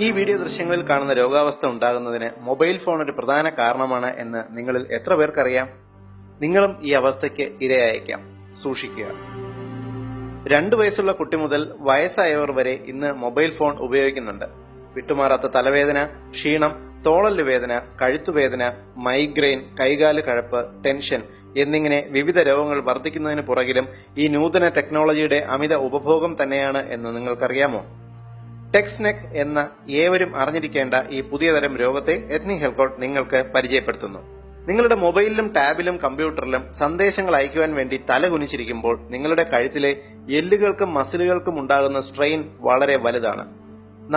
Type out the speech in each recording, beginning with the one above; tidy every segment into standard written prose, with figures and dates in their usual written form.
ഈ വീഡിയോ ദൃശ്യങ്ങളിൽ കാണുന്ന രോഗാവസ്ഥ ഉണ്ടാകുന്നതിന് മൊബൈൽ ഫോൺ ഒരു പ്രധാന കാരണമാണ് എന്ന് നിങ്ങളിൽ എത്ര പേർക്കറിയാം? നിങ്ങളും ഈ അവസ്ഥയ്ക്ക് ഇരയായേക്കാം. സൂക്ഷിക്കുക. 2 വയസ്സുള്ള കുട്ടി മുതൽ വയസ്സായവർ വരെ ഇന്ന് മൊബൈൽ ഫോൺ ഉപയോഗിക്കുന്നുണ്ട്. വിട്ടുമാറാത്ത തലവേദന, ക്ഷീണം, തോളല് വേദന, കഴുത്തുവേദന, മൈഗ്രെയിൻ, കൈകാല് കഴപ്പ്, ടെൻഷൻ എന്നിങ്ങനെ വിവിധ രോഗങ്ങൾ വർദ്ധിക്കുന്നതിന് പുറകിലും ഈ നൂതന ടെക്നോളജിയുടെ അമിത ഉപഭോഗം തന്നെയാണ് എന്ന് നിങ്ങൾക്കറിയാമോ? ടെക്സ്നെക് എന്ന ഏവരും അറിഞ്ഞിരിക്കേണ്ട ഈ പുതിയ തരം രോഗത്തെ എത്നി ഹെൽത്ത് നിങ്ങൾക്ക് പരിചയപ്പെടുത്തുന്നു. നിങ്ങളുടെ മൊബൈലിലും ടാബിലും കമ്പ്യൂട്ടറിലും സന്ദേശങ്ങൾ അയക്കുവാൻ വേണ്ടി തല കുനിച്ചിരിക്കുമ്പോൾ നിങ്ങളുടെ കഴുത്തിലെ എല്ലുകൾക്കും മസിലുകൾക്കും ഉണ്ടാകുന്ന സ്ട്രെയിൻ വളരെ വലുതാണ്.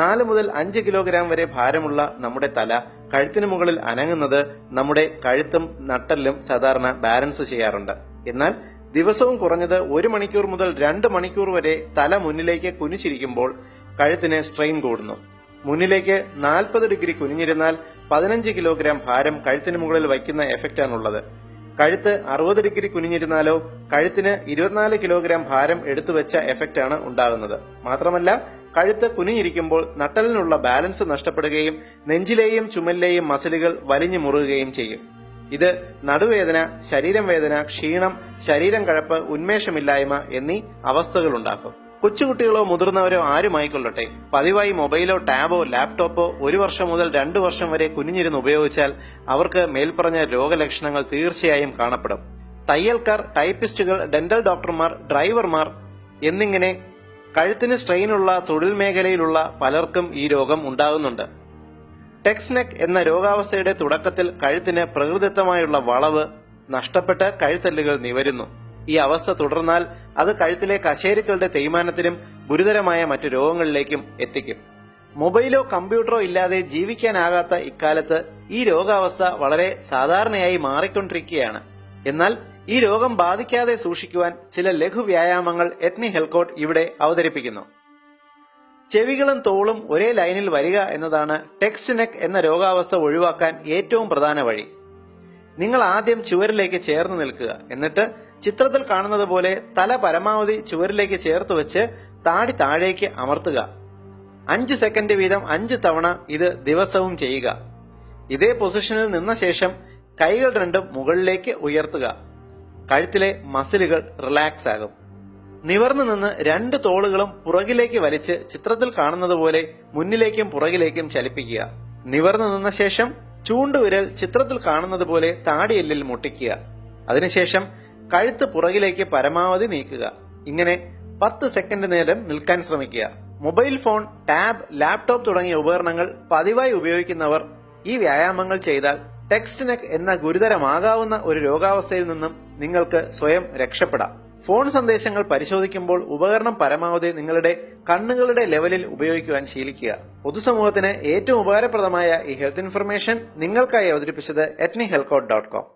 4 മുതൽ 5 കിലോഗ്രാം വരെ ഭാരമുള്ള നമ്മുടെ തല കഴുത്തിന് മുകളിൽ അനങ്ങുന്നത് നമ്മുടെ കഴുത്തും നട്ടെല്ലും സാധാരണ ബാലൻസ് ചെയ്യാറുണ്ട്. എന്നാൽ ദിവസവും കുറഞ്ഞത് 1 മണിക്കൂർ മുതൽ 2 മണിക്കൂർ വരെ തല മുന്നിലേക്ക് കുനിച്ചിരിക്കുമ്പോൾ കഴുത്തിന് സ്ട്രെയിൻ കൂടുന്നു. മുന്നിലേക്ക് 40 ഡിഗ്രി കുനിഞ്ഞിരുന്നാൽ 15 കിലോഗ്രാം ഭാരം കഴുത്തിന് മുകളിൽ വയ്ക്കുന്ന എഫക്റ്റാണുള്ളത്. കഴുത്ത് 60 ഡിഗ്രി കുനിഞ്ഞിരുന്നാലോ കഴുത്തിന് 24 കിലോഗ്രാം ഭാരം എടുത്തുവെച്ച എഫക്റ്റാണ് ഉണ്ടാകുന്നത്. മാത്രമല്ല, കഴുത്ത് കുനിഞ്ഞിരിക്കുമ്പോൾ നട്ടലിനുള്ള ബാലൻസ് നഷ്ടപ്പെടുകയും നെഞ്ചിലെയും ചുമലിലെയും മസിലുകൾ വലിഞ്ഞു മുറുകുകയും ചെയ്യും. ഇത് നടുവേദന, ശരീരം വേദന, ക്ഷീണം, ശരീരം കഴപ്പ്, ഉന്മേഷമില്ലായ്മ എന്നീ അവസ്ഥകൾ ഉണ്ടാക്കും. കൊച്ചുകുട്ടികളോ മുതിർന്നവരോ ആരുമായിക്കൊള്ളട്ടെ, പതിവായി മൊബൈലോ ടാബോ ലാപ്ടോപ്പോ 1 വർഷം മുതൽ 2 വർഷം വരെ കുനിഞ്ഞിരുന്ന് ഉപയോഗിച്ചാൽ അവർക്ക് മേൽപ്പറഞ്ഞ രോഗലക്ഷണങ്ങൾ തീർച്ചയായും കാണപ്പെടും. തയ്യൽക്കാർ, ടൈപ്പിസ്റ്റുകൾ, ഡെന്റൽ ഡോക്ടർമാർ, ഡ്രൈവർമാർ എന്നിങ്ങനെ കഴുത്തിന് സ്ട്രെയിനുള്ള തൊഴിൽ മേഖലയിലുള്ള പലർക്കും ഈ രോഗം ഉണ്ടാകുന്നുണ്ട്. ടെക്സ്നെക് എന്ന രോഗാവസ്ഥയുടെ തുടക്കത്തിൽ കഴുത്തിന് പ്രകൃതിദത്തമായുള്ള വളവ് നഷ്ടപ്പെട്ട് കഴുത്തെല്ലുകൾ നിവരുന്നു. ഈ അവസ്ഥ തുടർന്നാൽ അത് കഴുത്തിലെ കശേരുക്കളുടെ തേയ്മാനത്തിനും ഗുരുതരമായ മറ്റു രോഗങ്ങളിലേക്കും എത്തിക്കും. മൊബൈലോ കമ്പ്യൂട്ടറോ ഇല്ലാതെ ജീവിക്കാനാകാത്ത ഇക്കാലത്ത് ഈ രോഗാവസ്ഥ വളരെ സാധാരണയായി മാറിക്കൊണ്ടിരിക്കുകയാണ്. എന്നാൽ ഈ രോഗം ബാധിക്കാതെ സൂക്ഷിക്കുവാൻ ചില ലഘു വ്യായാമങ്ങൾ എത്നി ഹെൽത്ത് ഇവിടെ അവതരിപ്പിക്കുന്നു. ചെവികളും തോളും ഒരേ ലൈനിൽ വരിക എന്നതാണ് ടെക്സ്നെക് എന്ന രോഗാവസ്ഥ ഒഴിവാക്കാൻ ഏറ്റവും പ്രധാന വഴി. നിങ്ങൾ ആദ്യം ചുവരിലേക്ക് ചേർന്ന് നിൽക്കുക. എന്നിട്ട് ചിത്രത്തിൽ കാണുന്നത് പോലെ തല പരമാവധി ചുവരിലേക്ക് ചേർത്ത് വെച്ച് താടി താഴേക്ക് അമർത്തുക. 5 സെക്കൻഡ് വീതം 5 തവണ ഇത് ദിവസവും ചെയ്യുക. ഇതേ പൊസിഷനിൽ നിന്ന ശേഷം കൈകൾ രണ്ടും മുകളിലേക്ക് ഉയർത്തുക. കഴുത്തിലെ മസിലുകൾ റിലാക്സ് ആകും. നിവർന്നു നിന്ന് 2 തോളുകളും പുറകിലേക്ക് വലിച്ച് ചിത്രത്തിൽ കാണുന്നത് പോലെ മുന്നിലേക്കും പുറകിലേക്കും ചലിപ്പിക്കുക. നിവർന്നു നിന്ന ശേഷം ചൂണ്ടുവിരൽ ചിത്രത്തിൽ കാണുന്നത് പോലെ താടിയെല്ലിൽ മുട്ടിക്കുക. അതിനുശേഷം കഴുത്ത് പുറകിലേക്ക് പരമാവധി നീക്കുക. ഇങ്ങനെ 10 സെക്കൻഡ് നേരം നിൽക്കാൻ ശ്രമിക്കുക. മൊബൈൽ ഫോൺ, ടാബ്, ലാപ്ടോപ്പ് തുടങ്ങിയ ഉപകരണങ്ങൾ പതിവായി ഉപയോഗിക്കുന്നവർ ഈ വ്യായാമങ്ങൾ ചെയ്താൽ ടെക്സ്നെക് എന്ന ഗുരുതരമാകാവുന്ന ഒരു രോഗാവസ്ഥയിൽ നിന്നും നിങ്ങൾക്ക് സ്വയം രക്ഷപ്പെടാം. ഫോൺ സന്ദേശങ്ങൾ പരിശോധിക്കുമ്പോൾ ഉപകരണം പരമാവധി നിങ്ങളുടെ കണ്ണുകളുടെ ലെവലിൽ ഉപയോഗിക്കുവാൻ ശീലിക്കുക. പൊതുസമൂഹത്തിന് ഏറ്റവും ഉപകാരപ്രദമായ ഈ ഹെൽത്ത് ഇൻഫർമേഷൻ നിങ്ങൾക്കായി അവതരിപ്പിച്ചത് etnihealthcode.com.